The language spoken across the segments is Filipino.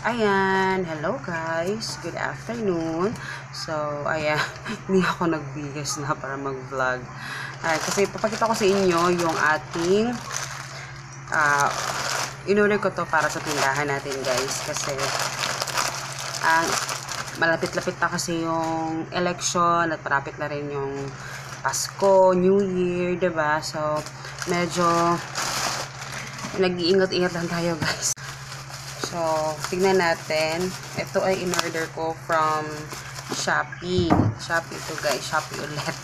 Ayan, hello guys, good afternoon. So, ayan, hindi ako nagbigas na para mag-vlog. Kasi papakita ko sa inyo yung ating in-order ko to para sa tindahan natin guys. Kasi, malapit-lapit na kasi yung election at malapit na rin yung Pasko, New Year, diba? So, medyo nag-iingat-ingat lang tayo guys. So, tignan natin. Ito ay in-order ko from Shopee. Shopee ito guys. Shopee ulit.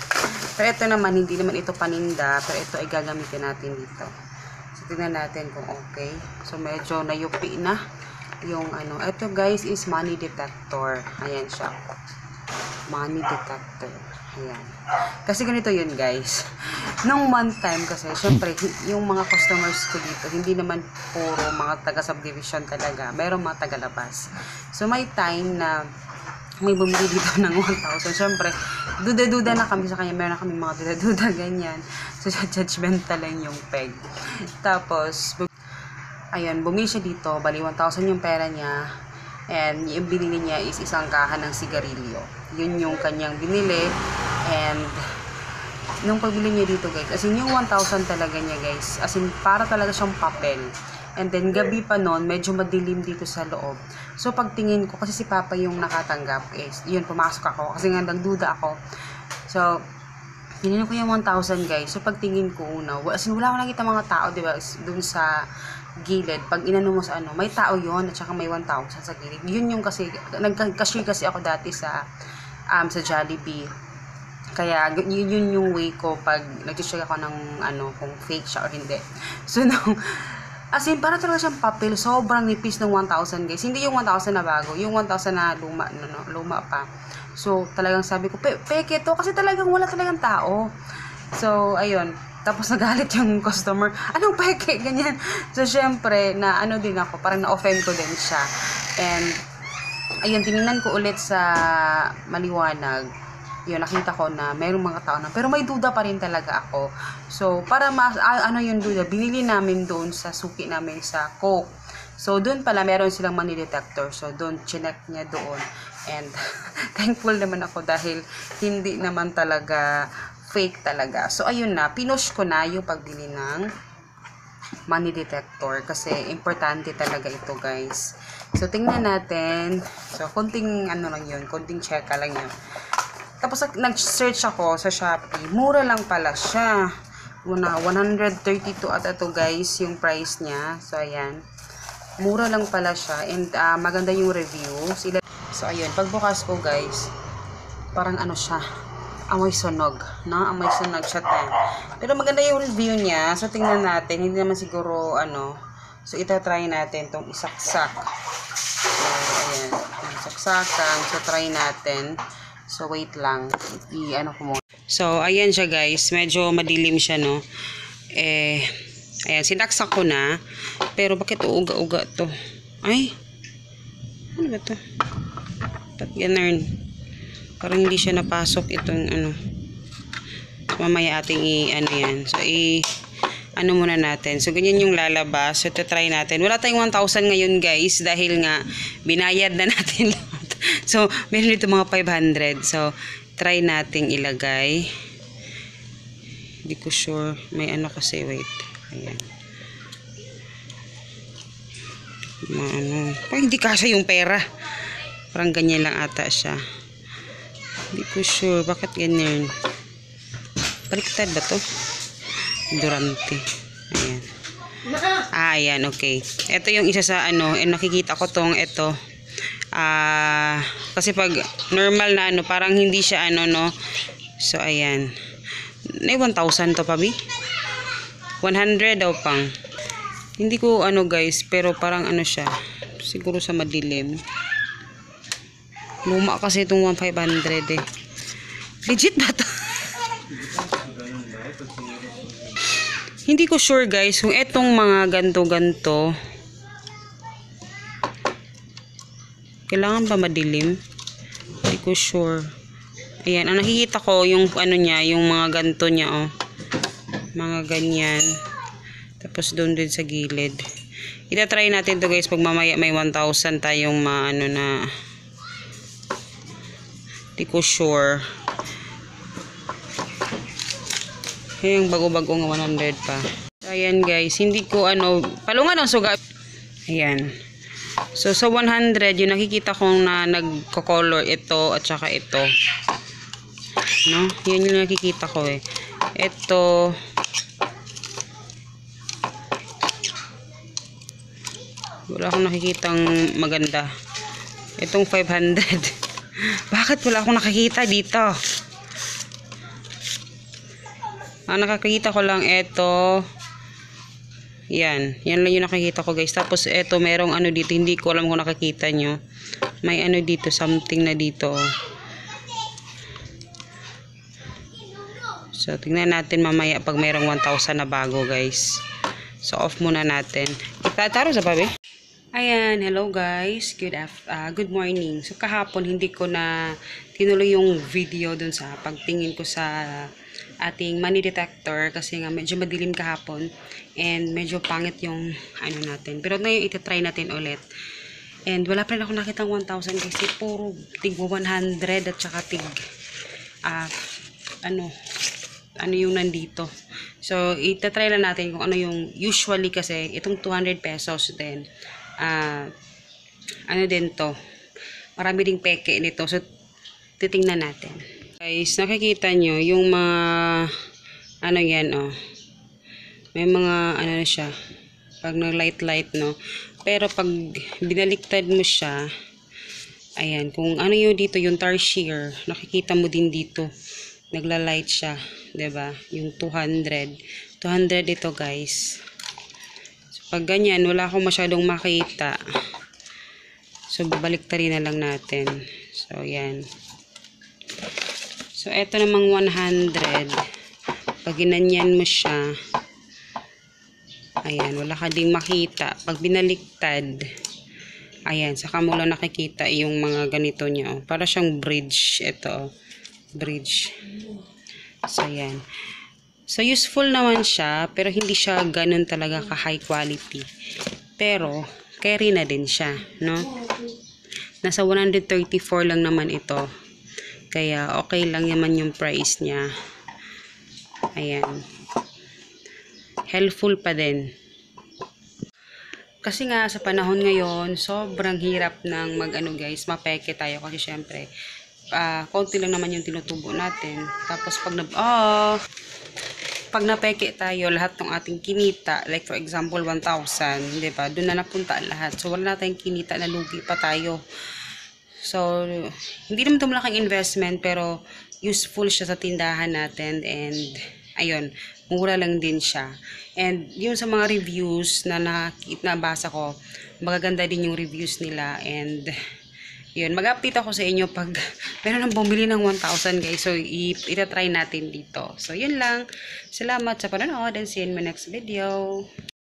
Pero ito naman, hindi naman ito paninda. Pero ito ay gagamitin natin dito. So, tignan natin kung okay. So, medyo nayupi na yung ano. Ito guys is money detector. Ayan siya. Money detector. Ayan. Kasi ganito yun guys. Nung one time kasi, syempre, yung mga customers ko dito, hindi naman puro mga taga-subdivision talaga. Mayroong mga taga-labas. So, may time na may bumili dito ng 1,000. Syempre, duda-duda na kami sa kanya. Meron na kami mga duda-duda, ganyan. So, judgmental lang yung peg. Tapos, ayun, bumili siya dito. Bali, 1,000 yung pera niya. And, yung binili niya is isang kahan ng sigarilyo. Yun yung kanyang binili. And, nung pagbili niya dito guys, as in yung 1,000 talaga niya guys, as in para talaga siyang papel. And then gabi pa noon, medyo madilim dito sa loob. So pagtingin ko, kasi si Papa yung nakatanggap is, yun, pumasok ako kasi nga nagduda ako. So tinignan ko yung 1,000 guys. So pagtingin ko una, as in wala akong nakita mga tao, di ba, dun sa gilid. Pag inano mo sa ano, may tao yon at saka may 1,000 sa gilid. Yun yung kasi, nagka-cashier kasi ako dati sa Jollibee. Kaya, yun yung way ko pag nag-check ako ng ano, kung fake siya or hindi. So, as in, para talaga siyang papel. Sobrang nipis ng 1,000 guys. Hindi yung 1,000 na bago. Yung 1,000 na luma, luma pa. So, talagang sabi ko, peke to. Kasi talagang wala talagang tao. So, ayun. Tapos nagalit yung customer. Anong peke? Ganyan. So, syempre, na ano din ako. Parang na-offend ko din siya. And, ayun, tinignan ko ulit sa maliwanag. Yun, nakita ko na mayroong mga tao na, pero may duda pa rin talaga ako. So, para ano yung duda, binili namin doon sa suki namin sa Coke. So, doon pala, meron silang money detector. So, doon, chinek niya doon. And, thankful naman ako dahil hindi naman talaga fake talaga. So, ayun na, pinush ko na yung pagbili ng money detector kasi importante talaga ito guys. So, tingnan natin. So, konting ano lang yun, konting check lang yun. Tapos nag-search ako sa Shopee. Mura lang pala siya. 132 at ito guys yung price niya. So ayan. Mura lang pala siya and maganda yung review. So ayun, pagbukas ko guys, parang ano siya, amoy sunog, no? Amoy sunog siya tayo. Pero maganda yung review niya. So tingnan natin, hindi naman siguro ano. So ita-try natin tong isaksak. So ayan, saksakan. So try natin. So, wait lang. I-ano ko muna. So, ayan siya guys. Medyo madilim siya, no? Ayan. Sinaksak ko na. Pero, bakit uga-uga to? Ay! Ano ba to? Ba't ganun? Parang hindi siya napasok itong, ano. Mamaya ating ano yan. So, ano muna natin. So, ganyan yung lalabas. So, ito try natin. Wala tayong 1,000 ngayon guys. Dahil nga, binayad na natin lahat. So, meron dito mga 500. So, try nating ilagay. Hindi ko sure. May ano kasi, wait. Ayan. Ano. Parang hindi kasi yung pera. Parang ganyan lang ata siya. Hindi ko sure. Bakit ganyan? Baliktad ba to? Durante. Ayan. Ayan. Okay. Ito yung isa sa ano. Nakikita ko tong ito. Kasi pag normal na ano, parang hindi siya ano, no. So, ayan. May 1,000 to pa, bi? 100 daw pang. Hindi ko ano, guys, pero parang ano siya. Siguro sa madilim. Luma kasi itong 1,500 eh. Legit ba to? Hindi ko sure, guys, kung etong mga ganto-ganto kailangan ba madilim? Hindi ko sure. Ayan, ang nakikita ko yung ano niya, yung mga ganto niya, oh. Mga ganyan. Tapos doon din sa gilid. Ita-try natin to guys pag mamaya may 1,000 tayong maano na di ko sure. Yung bago-bago nga 100 pa. So, ayan guys, hindi ko palungan ang suga. Ayan. So, sa 100, yung nakikita kong na nagko-color ito at saka ito. No? Yan yung nakikita ko eh. Ito. Wala akong nakikitang maganda. Itong 500. Bakit wala akong nakikita dito? Ang nakakita ko lang ito. Yan. Yan lang yung nakikita ko guys. Tapos ito merong dito. Hindi ko alam kung nakikita nyo. May dito. Something na dito. So tingnan natin mamaya pag merong 1,000 na bago guys. So off muna natin. Itataro sa babi. Ayan. Hello guys. Good morning. So kahapon hindi ko na tinuloy yung video dun sa pagtingin ko sa ating money detector kasi nga medyo madilim kahapon and medyo pangit yung natin. Pero ngayon itatry natin ulit. And wala pa rin ako nakitang 1,000 kasi puro tig 100 at saka tig yung nandito. So itatry lang natin kung ano yung usually kasi itong 200 pesos din. Din to. Marami ding peke nito. So titingnan natin. Guys, nakikita nyo yung mga yan may mga na siya pag nag-light no, pero pag binaliktad mo siya, ayan, kung yung dito yung tarsier, nakikita mo din dito nagla-light siya, 'di ba? Yung 200 ito guys. So pag ganyan wala akong masyadong makita, so babaliktarin na lang natin. So yan. So, eto namang 100. Pag ginanyan mo siya, ayan, wala ka ding makita. Pag binaliktad, ayan, saka mo lang nakikita yung mga ganito niya. Para siyang bridge. Ito, bridge. So, ayan. So, useful naman siya, pero hindi siya ganun talaga ka-high quality. Pero, carry na din siya, no? Nasa 134 lang naman ito. Kaya, okay lang naman yung price niya. Ayan. Helpful pa din. Kasi nga, sa panahon ngayon, sobrang hirap ng guys, mapeke tayo. Kasi syempre, konti lang naman yung tinutubo natin. Tapos, pag napeke tayo, lahat ng ating kinita, like for example, 1,000, diba? Doon na napunta lahat. So, wala na tayong kinita, na lugi pa tayo. So, hindi naman ito malaking investment pero useful siya sa tindahan natin and ayun, mura lang din siya. And yung sa mga reviews na nabasa ko, magaganda din yung reviews nila and yun, mag-update ako sa inyo pag meron nang bumili ng 1,000 guys. So, itatry natin dito. So, yun lang. Salamat sa panonood and see you in my next video.